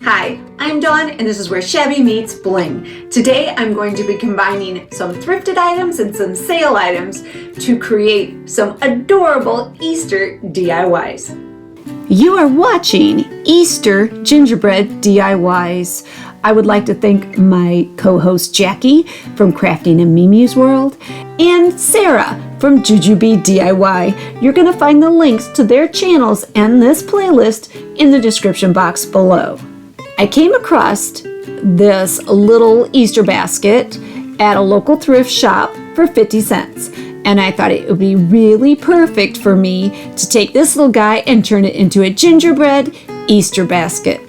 Hi, I'm Dawn and this is where Shabby meets Bling. Today I'm going to be combining some thrifted items and some sale items to create some adorable Easter DIYs. You are watching Easter Gingerbread DIYs. I would like to thank my co-host Jackie from Crafting in Mimi's World and Sarah from Jujubee DIY. You're going to find the links to their channels and this playlist in the description box below. I came across this little Easter basket at a local thrift shop for 50 cents. And I thought it would be really perfect for me to take this little guy and turn it into a gingerbread Easter basket.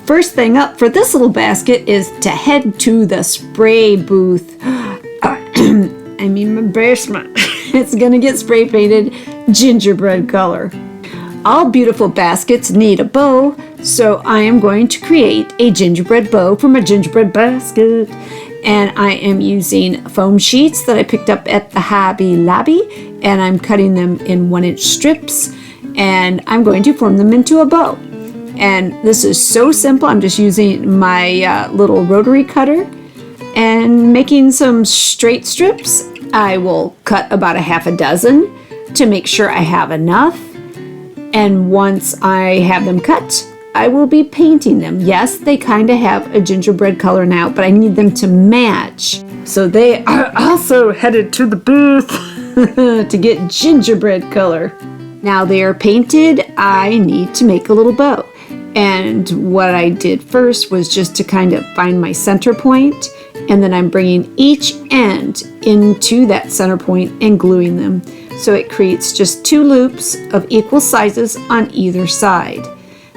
First thing up for this little basket is to head to the spray booth. I mean my basement. It's gonna get spray painted gingerbread color. All beautiful baskets need a bow, so I am going to create a gingerbread bow from a gingerbread basket. And I am using foam sheets that I picked up at the Hobby Lobby, and I'm cutting them in 1-inch strips, and I'm going to form them into a bow. And this is so simple. I'm just using my little rotary cutter and making some straight strips. I will cut about a half a dozen to make sure I have enough. And once I have them cut, I will be painting them. Yes, they kind of have a gingerbread color now, but I need them to match. So they are also headed to the booth to get gingerbread color. Now they are painted, I need to make a little bow. And what I did first was just to kind of find my center point, and then I'm bringing each end into that center point and gluing them. So it creates just 2 loops of equal sizes on either side.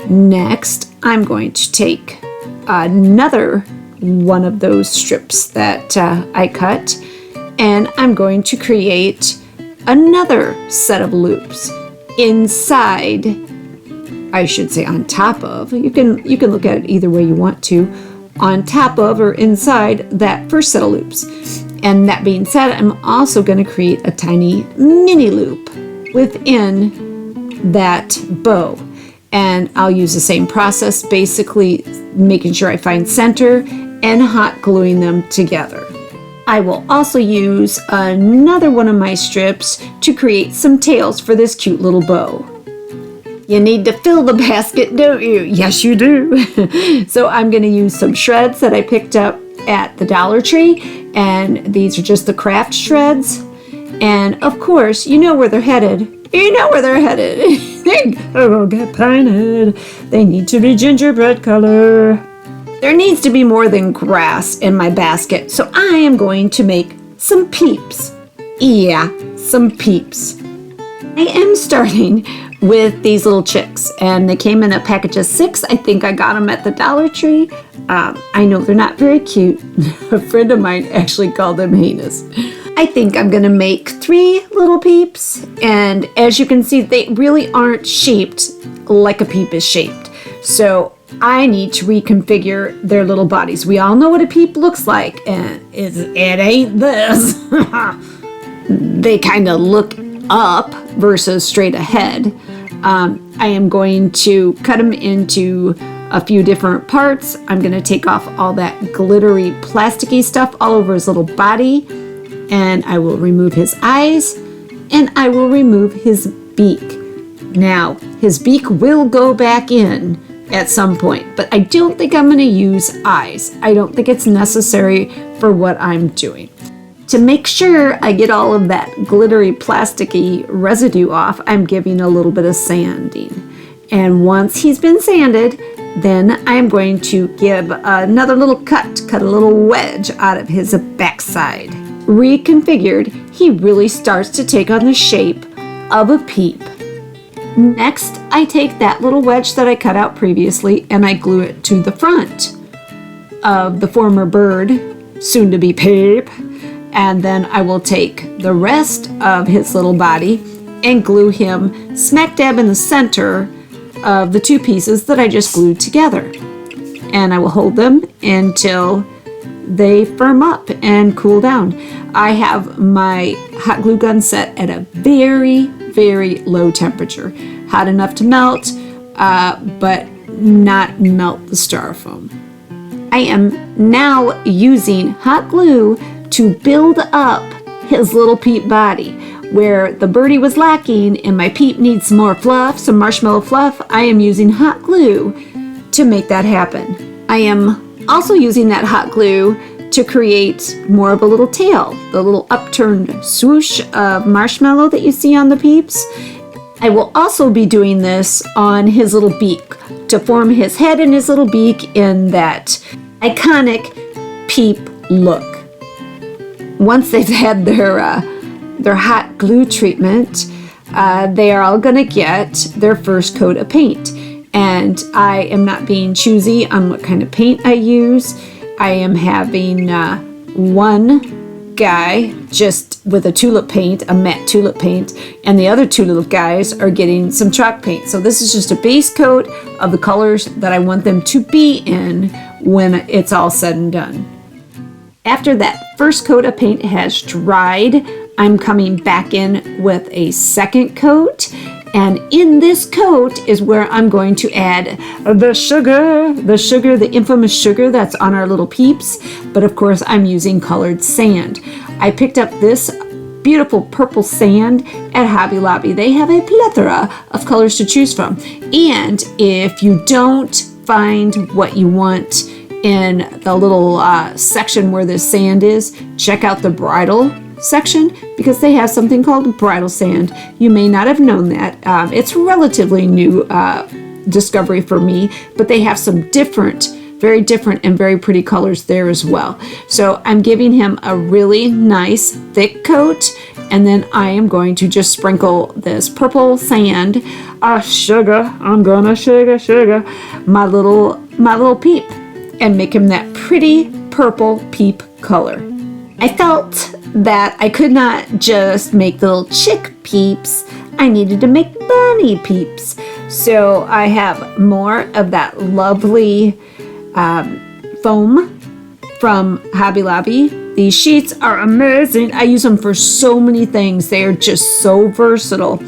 Next, I'm going to take another one of those strips that I cut, and I'm going to create another set of loops inside, I should say on top of, you can look at it either way you want to, on top of or inside that first set of loops. And that being said, I'm also going to create a tiny mini loop within that bow. And I'll use the same process, basically making sure I find center and hot gluing them together. I will also use another one of my strips to create some tails for this cute little bow. You need to fill the basket, don't you? Yes, you do. So I'm going to use some shreds that I picked up at the Dollar Tree, and these are just the craft shreds. And of course, you know where they're headed. You know where they're headed. They're gonna get painted. They need to be gingerbread color. There needs to be more than grass in my basket, so I am going to make some peeps. Yeah, some peeps. I am starting with these little chicks, and they came in a package of 6. I think I got them at the Dollar Tree. I know they're not very cute. A friend of mine actually called them heinous. I think I'm gonna make 3 little peeps, and as you can see, they really aren't shaped like a peep is shaped. So I need to reconfigure their little bodies. We all know what a peep looks like, and it ain't this. They kind of look up versus straight ahead. I am going to cut them into a few different parts. I'm gonna take off all that glittery plasticky stuff all over his little body, and I will remove his eyes, and I will remove his beak. Now, his beak will go back in at some point, but I don't think I'm going to use eyes. I don't think it's necessary for what I'm doing. To make sure I get all of that glittery plasticky residue off, I'm giving a little bit of sanding. And once he's been sanded, then I'm going to give another little cut a little wedge out of his backside. Reconfigured, he really starts to take on the shape of a peep. Next, I take that little wedge that I cut out previously and I glue it to the front of the former bird, soon to be peep, and then I will take the rest of his little body and glue him smack dab in the center of the 2 pieces that I just glued together. And I will hold them until they firm up and cool down. I have my hot glue gun set at a very, very low temperature. Hot enough to melt, but not melt the styrofoam. I am now using hot glue to build up his little Peep body. Where the birdie was lacking and my Peep needs some more fluff, some marshmallow fluff, I am using hot glue to make that happen. I am also using that hot glue to create more of a little tail, the little upturned swoosh of marshmallow that you see on the Peeps. I will also be doing this on his little beak to form his head and his little beak in that iconic Peep look. Once they've had their hot glue treatment, they are all going to get their first coat of paint. And I am not being choosy on what kind of paint I use. I am having one guy just with a tulip paint, a matte tulip paint, and the other two little guys are getting some chalk paint. So this is just a base coat of the colors that I want them to be in when it's all said and done. After that first coat of paint has dried, I'm coming back in with a second coat, and in this coat is where I'm going to add the sugar, the infamous sugar that's on our little Peeps, but of course I'm using colored sand. I picked up this beautiful purple sand at Hobby Lobby. They have a plethora of colors to choose from, and if you don't find what you want in the little section where this sand is, check out the bridal section because they have something called bridal sand. You may not have known that. It's relatively new discovery for me, but they have some very different and very pretty colors there as well. So I'm giving him a really nice thick coat, and then I am going to just sprinkle this purple sand, sugar, I'm gonna sugar, my little Peep, and make him that pretty purple Peep color. I felt that I could not just make little chick Peeps, I needed to make bunny Peeps. So I have more of that lovely foam from Hobby Lobby. These sheets are amazing. I use them for so many things. They are just so versatile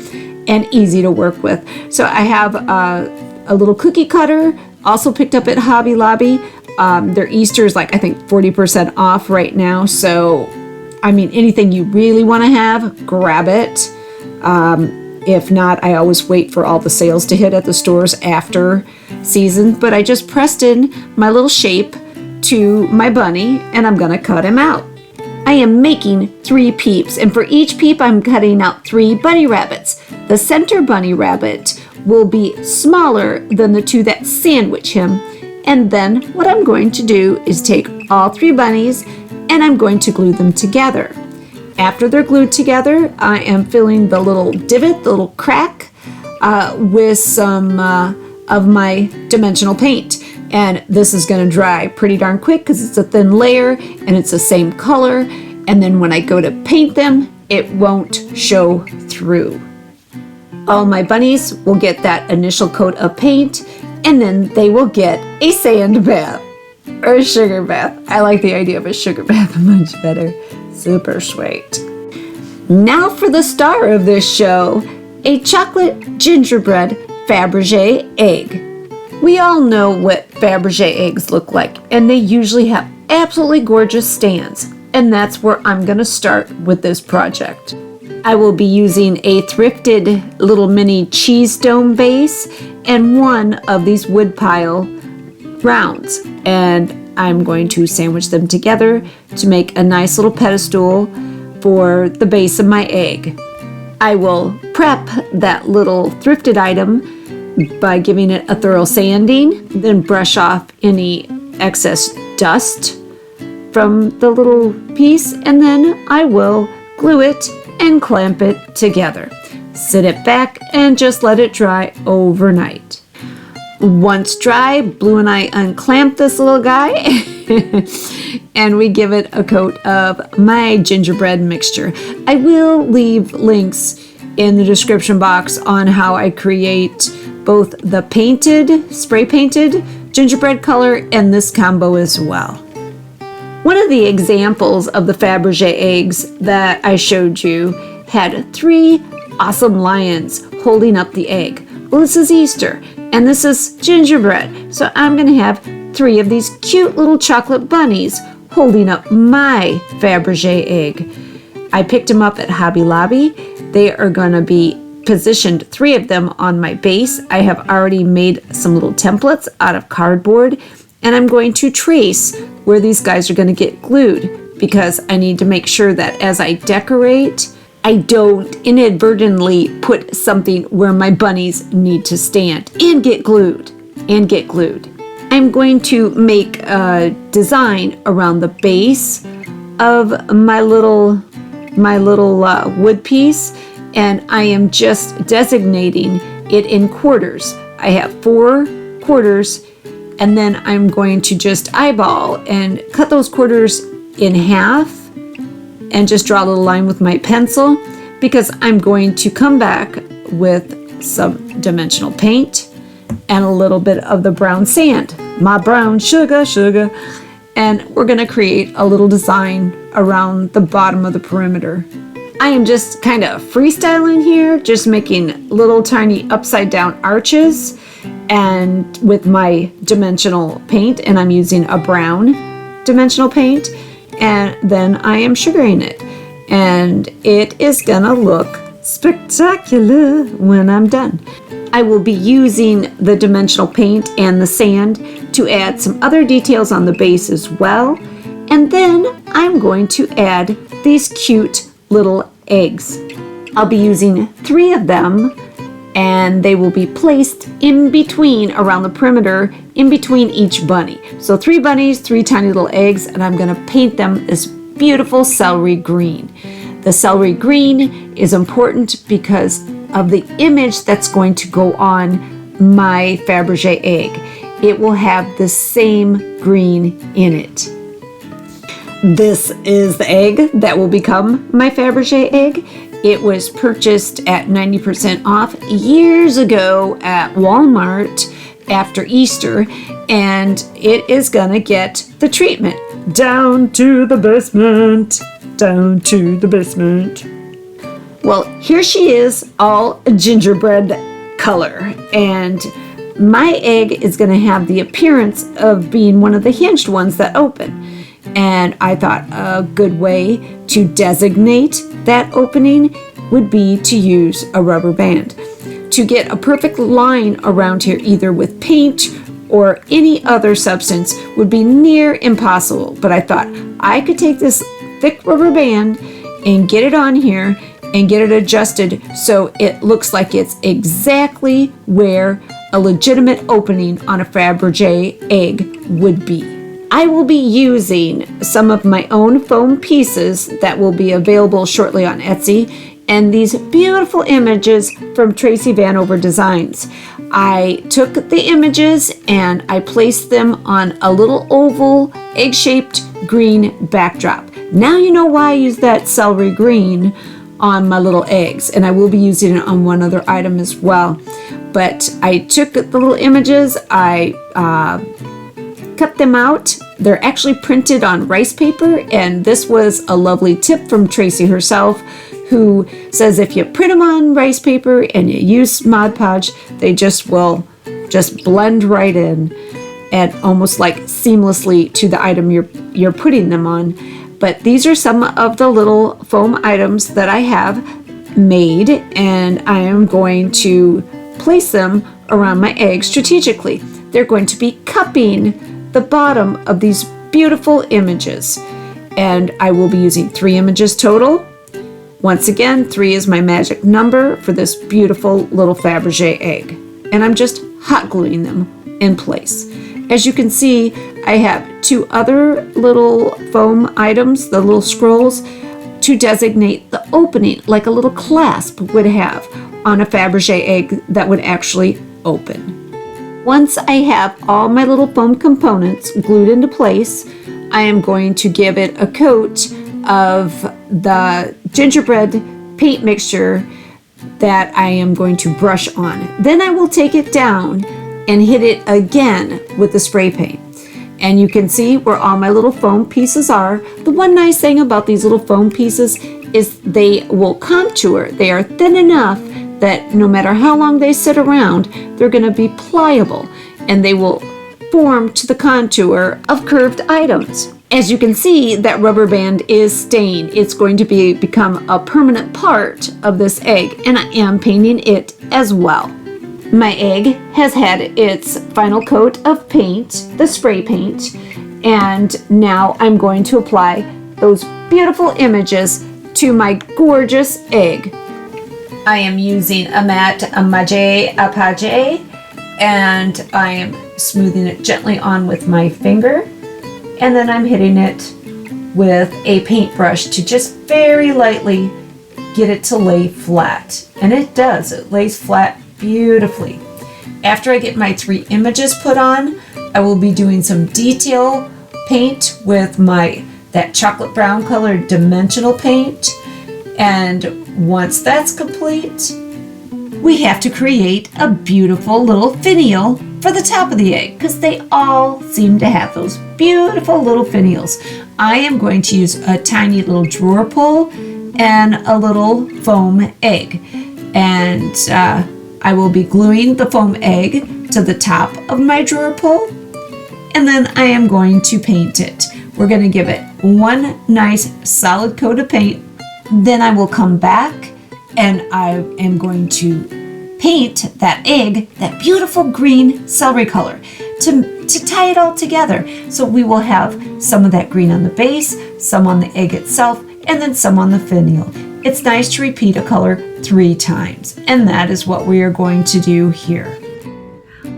and easy to work with. So I have a little cookie cutter, also picked up at Hobby Lobby. Their Easter is like, I think 40% off right now. So, I mean, anything you really want to have, grab it. If not, I always wait for all the sales to hit at the stores after season. But I just pressed in my little shape to my bunny, and I'm going to cut him out. I am making 3 Peeps, and for each Peep, I'm cutting out 3 bunny rabbits. The center bunny rabbit will be smaller than the 2 that sandwich him. And then what I'm going to do is take all 3 bunnies and I'm going to glue them together. After they're glued together, I am filling the little divot, the little crack, with some of my dimensional paint. And this is going to dry pretty darn quick because it's a thin layer and it's the same color. And then when I go to paint them, it won't show through. All my bunnies will get that initial coat of paint, and then they will get a sand bath or a sugar bath. I like the idea of a sugar bath much better. Super sweet. Now for the star of this show, a chocolate gingerbread Faberge egg. We all know what Faberge eggs look like, and they usually have absolutely gorgeous stands, and that's where I'm going to start with this project. I will be using a thrifted little mini cheese dome base and one of these wood pile rounds, and I'm going to sandwich them together to make a nice little pedestal for the base of my egg. I will prep that little thrifted item by giving it a thorough sanding, then brush off any excess dust from the little piece, and then I will glue it and clamp it together. Sit it back and just let it dry overnight. Once dry, Blue and I unclamp this little guy and we give it a coat of my gingerbread mixture. I will leave links in the description box on how I create both the spray painted gingerbread color and this combo as well. One of the examples of the Faberge eggs that I showed you had 3 awesome lions holding up the egg. Well, this is Easter, and this is gingerbread. So I'm going to have 3 of these cute little chocolate bunnies holding up my Faberge egg. I picked them up at Hobby Lobby. They are going to be positioned 3 of them on my base. I have already made some little templates out of cardboard, and I'm going to trace where these guys are going to get glued because I need to make sure that as I decorate, I don't inadvertently put something where my bunnies need to stand and get glued. I'm going to make a design around the base of my little wood piece, and I am just designating it in quarters. I have 4 quarters, and then I'm going to just eyeball and cut those quarters in half and just draw a little line with my pencil because I'm going to come back with some dimensional paint and a little bit of the brown sand, my brown sugar, and we're going to create a little design around the bottom of the perimeter. I am just kind of freestyling here, just making little tiny upside down arches and with my dimensional paint, and I'm using a brown dimensional paint, and then I am sugaring it, and it is gonna look spectacular when I'm done. I will be using the dimensional paint and the sand to add some other details on the base as well, and then I'm going to add these cute little eggs. I'll be using 3 of them, and they will be placed in between around the perimeter in between each bunny. So 3 bunnies, 3 tiny little eggs, and I'm going to paint them this beautiful celery green. The celery green is important because of the image that's going to go on my Faberge egg. It will have the same green in it. This is the egg that will become my Faberge egg. It was purchased at 90% off years ago at Walmart after Easter, and it is gonna get the treatment. Down to the basement, down to the basement. Well, here she is, all gingerbread color, and my egg is gonna have the appearance of being one of the hinged ones that open. And I thought a good way to designate that opening would be to use a rubber band. To get a perfect line around here, either with paint or any other substance, would be near impossible. But I thought I could take this thick rubber band and get it on here and get it adjusted so it looks like it's exactly where a legitimate opening on a Faberge egg would be. I will be using some of my own foam pieces that will be available shortly on Etsy, and these beautiful images from Tracy Vanover Designs. I took the images and I placed them on a little oval egg-shaped green backdrop. Now you know why I use that celery green on my little eggs, and I will be using it on one other item as well. But I took the little images, I cut them out. They're actually printed on rice paper, and this was a lovely tip from Tracy herself, who says if you print them on rice paper and you use Mod Podge, they will blend right in and almost like seamlessly to the item you're putting them on. But these are some of the little foam items that I have made, and I am going to place them around my eggs strategically. They're going to be cupping the bottom of these beautiful images, and I will be using 3 images total. Once again, 3 is my magic number for this beautiful little Faberge egg, and I'm just hot gluing them in place. As you can see, I have 2 other little foam items, the little scrolls, to designate the opening like a little clasp would have on a Faberge egg that would actually open. Once I have all my little foam components glued into place, I am going to give it a coat of the gingerbread paint mixture that I am going to brush on. Then I will take it down and hit it again with the spray paint. And you can see where all my little foam pieces are. The one nice thing about these little foam pieces is they will contour. They are thin enough that no matter how long they sit around, they're going to be pliable and they will form to the contour of curved items. As you can see, that rubber band is staying. It's going to become a permanent part of this egg, and I am painting it as well. My egg has had its final coat of paint, the spray paint, and now I'm going to apply those beautiful images to my gorgeous egg. I am using a matte Magie Apage, and I am smoothing it gently on with my finger, and then I'm hitting it with a paintbrush to just very lightly get it to lay flat. And it does, it lays flat beautifully. After I get my 3 images put on, I will be doing some detail paint with that chocolate brown colored dimensional paint. And once that's complete, we have to create a beautiful little finial for the top of the egg, because they all seem to have those beautiful little finials. I am going to use a tiny little drawer pull and a little foam egg, and I will be gluing the foam egg to the top of my drawer pull, and then I am going to paint it. We're going to give it one nice solid coat of paint. Then I will come back and I am going to paint that egg, that beautiful green celery color, to tie it all together. So we will have some of that green on the base, some on the egg itself, and then some on the finial. It's nice to repeat a color 3 times, and that is what we are going to do here.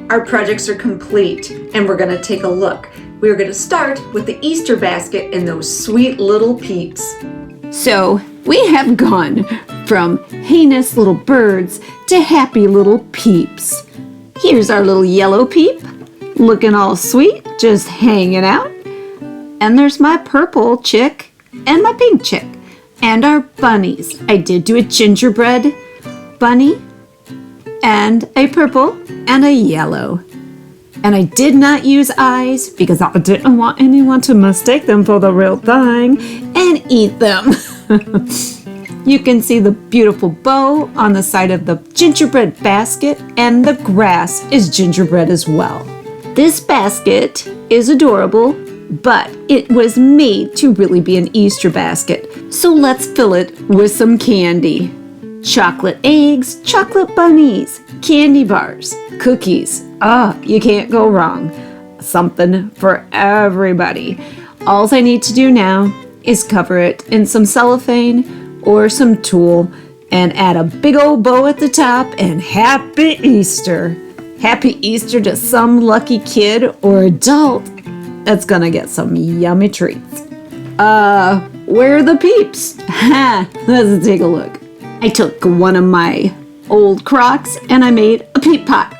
Our projects are complete, and we're going to take a look. We're going to start with the Easter basket and those sweet little peeps. So we have gone from heinous little birds to happy little peeps. Here's our little yellow peep, looking all sweet, just hanging out. And there's my purple chick and my pink chick. And our bunnies. I did do a gingerbread bunny and a purple and a yellow. And I did not use eyes because I didn't want anyone to mistake them for the real thing and eat them. You can see the beautiful bow on the side of the gingerbread basket, and the grass is gingerbread as well. This basket is adorable, but it was made to really be an Easter basket. So let's fill it with some candy. Chocolate eggs, chocolate bunnies, candy bars, cookies. You can't go wrong. Something for everybody. All I need to do now is cover it in some cellophane or some tulle and add a big old bow at the top, and happy Easter. Happy Easter to some lucky kid or adult that's gonna get some yummy treats. Where are the peeps? Let's take a look. I took one of my old Crocs and I made a peep pot.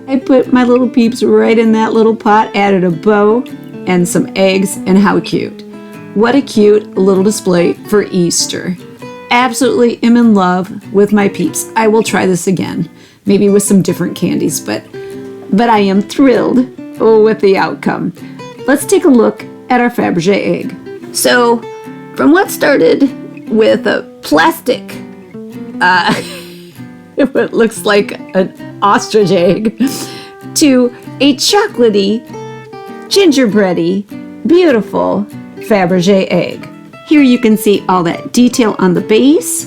I put my little peeps right in that little pot, added a bow and some eggs, and how cute. What a cute little display for Easter. Absolutely am in love with my peeps. I will try this again, maybe with some different candies, but I am thrilled with the outcome. Let's take a look at our Faberge egg. So, from what started with a plastic, it looks like an ostrich egg, to a chocolatey, gingerbready, beautiful Faberge egg. Here you can see all that detail on the base,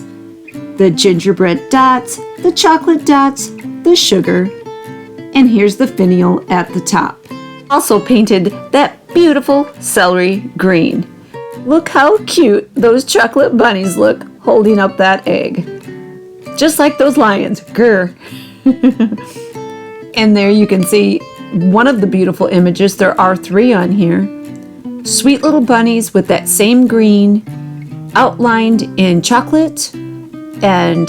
the gingerbread dots, the chocolate dots, the sugar, and here's the finial at the top. Also painted that beautiful celery green. Look how cute those chocolate bunnies look holding up that egg. Just like those lions. Grr. And there you can see one of the beautiful images. There are 3 on here. Sweet little bunnies with that same green outlined in chocolate and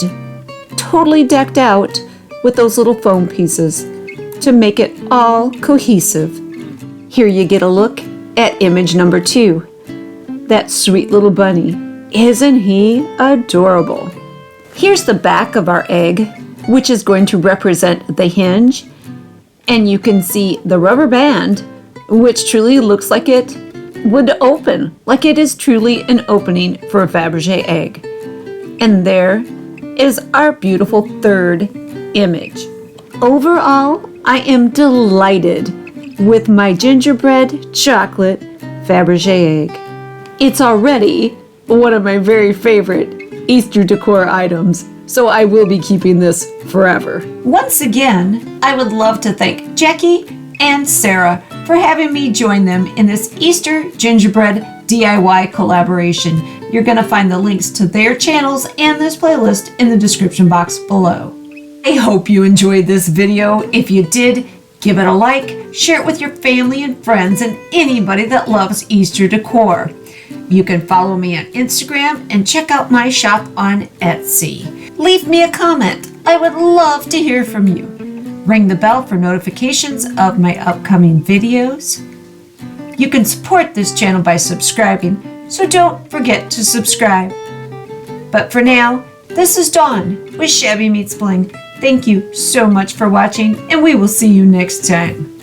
totally decked out with those little foam pieces to make it all cohesive. Here you get a look at image number 2. That sweet little bunny. Isn't he adorable? Here's the back of our egg, which is going to represent the hinge. And you can see the rubber band, which truly looks like it would open, like it is truly an opening for a Faberge egg. And there is our beautiful third image. Overall, I am delighted with my gingerbread chocolate Faberge egg. It's already one of my very favorite Easter decor items, so I will be keeping this forever. Once again, I would love to thank Jackie and Sarah for having me join them in this Easter gingerbread DIY collaboration. You're going to find the links to their channels and this playlist in the description box below. I hope you enjoyed this video. If you did, give it a like, share it with your family and friends and anybody that loves Easter decor. You can follow me on Instagram and check out my shop on Etsy. Leave me a comment. I would love to hear from you. Ring the bell for notifications of my upcoming videos. You can support this channel by subscribing, so don't forget to subscribe. But for now, this is Dawn with Shabby Meets Bling. Thank you so much for watching, and we will see you next time.